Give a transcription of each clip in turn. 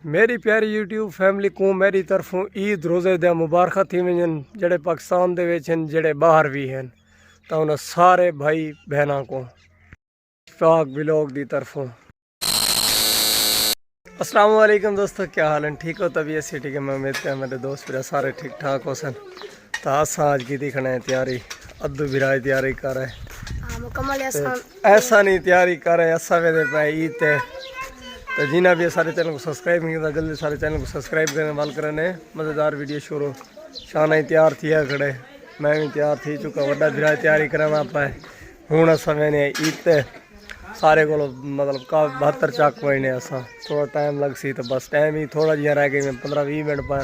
میری پیاری YouTube family کو میری طرفوں عید روزے دیا مبارکہ تھی ونجن جڑے پاکستان دے وچ ہیں جڑے باہر بھی ہیں تو انہاں سارے بھائی بہناں کو اشفاق ولاگ دی طرفوں السلام علیکم دوستو، کیا حال ہیں؟ ٹھیک ہو؟ طبیعت سے ٹھیک ہے؟ میں امید کرتا میرے دوست میرے سارے ٹھیک ٹھاک ہو سن. تو آج کی دیکھنا ہے تیاری ادو برائے تیاری کر رہے مکمل ایسا نہیں تیاری کر رہے ایسا ویدے پہ عید تے تو جنہیں بھی سارے چینل کو سبسکرائب نہیں کرتا جلدی سارے چینل کو سبسکرائب کرنے وال کرنے مزیدار ویڈیو شروع شانہ ہی تیار تھی ہے کھڑے میں بھی تیار تھی چکا وڈا برائے تیاری کرنا پہ ہوں اصا میں نے عید تے سارے کو مطلب کا 72 چک وجنے ایسا تھوڑا ٹائم لگ سی تو بس ٹائم ہی تھوڑا جہاں رہ گئی میں 15-20 منٹ پہ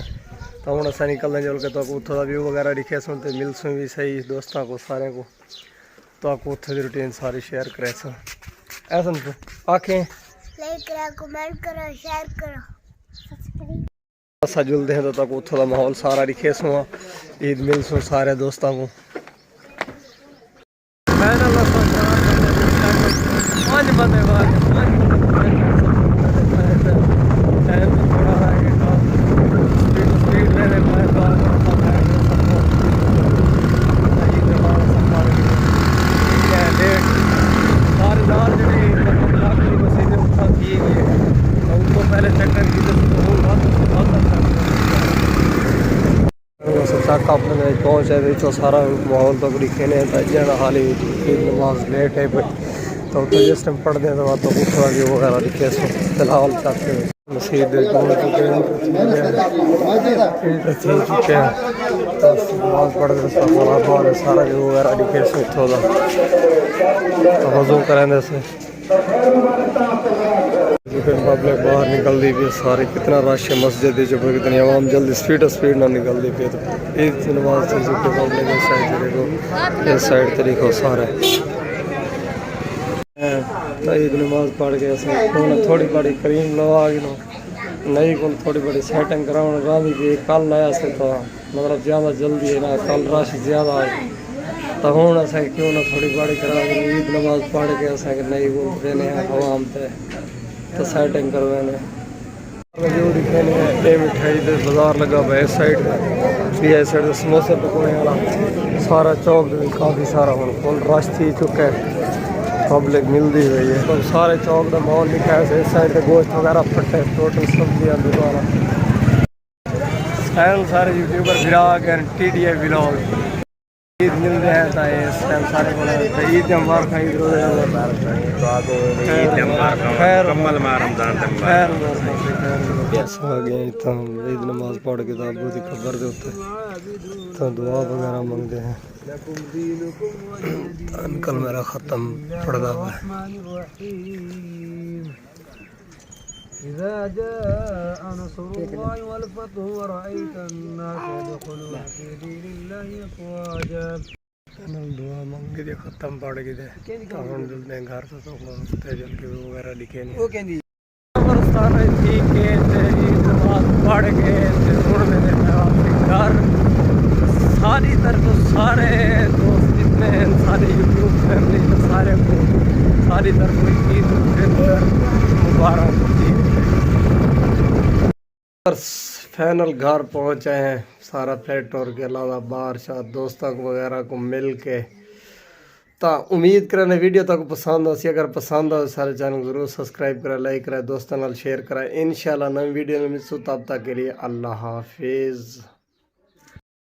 تو ہوں اصا نکلنے چل کے تو اتوں کا ویو وغیرہ دکھے سن تو مل سوں بھی صحیح دوستوں کو سارے کو تو آپ کو اتوں کی روٹین ساری شیئر کرے سن ایسا آکھیں لائک کرو کمنٹ کرو شیئر کرو ایسا جلدے ہیں تو تک اتوں کا ماحول سارا دکھے سوں عید مل سوں سارے دوستوں کو چک اپنے پہنچے تو سارا ماحول تک دکھنے جانا حال ہی نماز لیٹ ہے تو جس ٹائم پڑھتے ہیں تو تو اتنا ویو وغیرہ دکھے سو فی الحال تک مسجد پہنچ چکے انٹر تھی چکے ہیں تو نماز پڑھتے سارا سارا ویو وغیرہ دکھے سو اتوں کا تو وضو کریں سے پبلک باہر نکلتی پی سارے کتنا رش ہے مسجد کتنی عوام جلدی سپیڈ نہ نکلتی پی تو عید کی نماز سے پبلک اس سائڈ کو اس سائڈ طریقہ سارے تو عید نماز پڑھ کے تھوڑی بڑی کریم لوا گی نہیں کو تھوڑی بڑی سیٹنگ کراؤ رامی بھی کل آیا سے تو مطلب زیادہ جلدی ہے نا کل رش زیادہ آئے تو ہوں اصل کیوں نہ تھوڑی بڑی کرا عید نماز پڑھ کے اصل نہیں گھومتے ہیں عوام تے تو سیٹنگ کروانے جو دکھانے یہ مٹھائی دے بازار لگا ہوا اس سائڈ بھی اس سائڈ سموسے پکوڑے والا سارا چوک کافی سارا ہوں فل رش تھی چکا ہے پبلک ملتی ہوئی ہے تو سارے چوک کا ماحول لکھا ہے اس سائڈ گوشت وغیرہ پھٹے ٹوٹل سبزیاں دوبارہ سارے یوٹیوبر برا گئے ٹی ڈی اے ولاگ عید ملتے ہیں تو اس ٹائم سارے کو عید مبارک عید روزے عید نماز پڑھ کے تو ابو کی خبر دے تو دعا وغیرہ منگتے ہیں انکل میرا ختم پڑھتا ہوا إذا جاء نصر الله والفتح ورأيت الناس يدخلون في دين الله أفواجا دعا مانگی دے ختم پڑھ گئی دے ہم جلدے ہیں گھر سے تو جل کے وغیرہ لکھے نہیں سارے تھی کے عید نماز پڑھ کے اڑنے دے گھر ساری طرف سارے دوست جتنے ہیں سارے یوٹیوب فیملی سارے کو ساری طرف عید مبارک فائنل گھر پہنچے ہیں سارا فلیٹ ٹور کے علاوہ باہر شاہ دوستوں وغیرہ کو مل کے تو امید کریں ویڈیو تک پسند آسی اگر پسند آ سارے چینل ضرور سبسکرائب کریں لائک کریں دوستوں نال شیئر کریں انشاءاللہ نئی ویڈیو میں ملسوں تب تک کے لیے اللہ حافظ.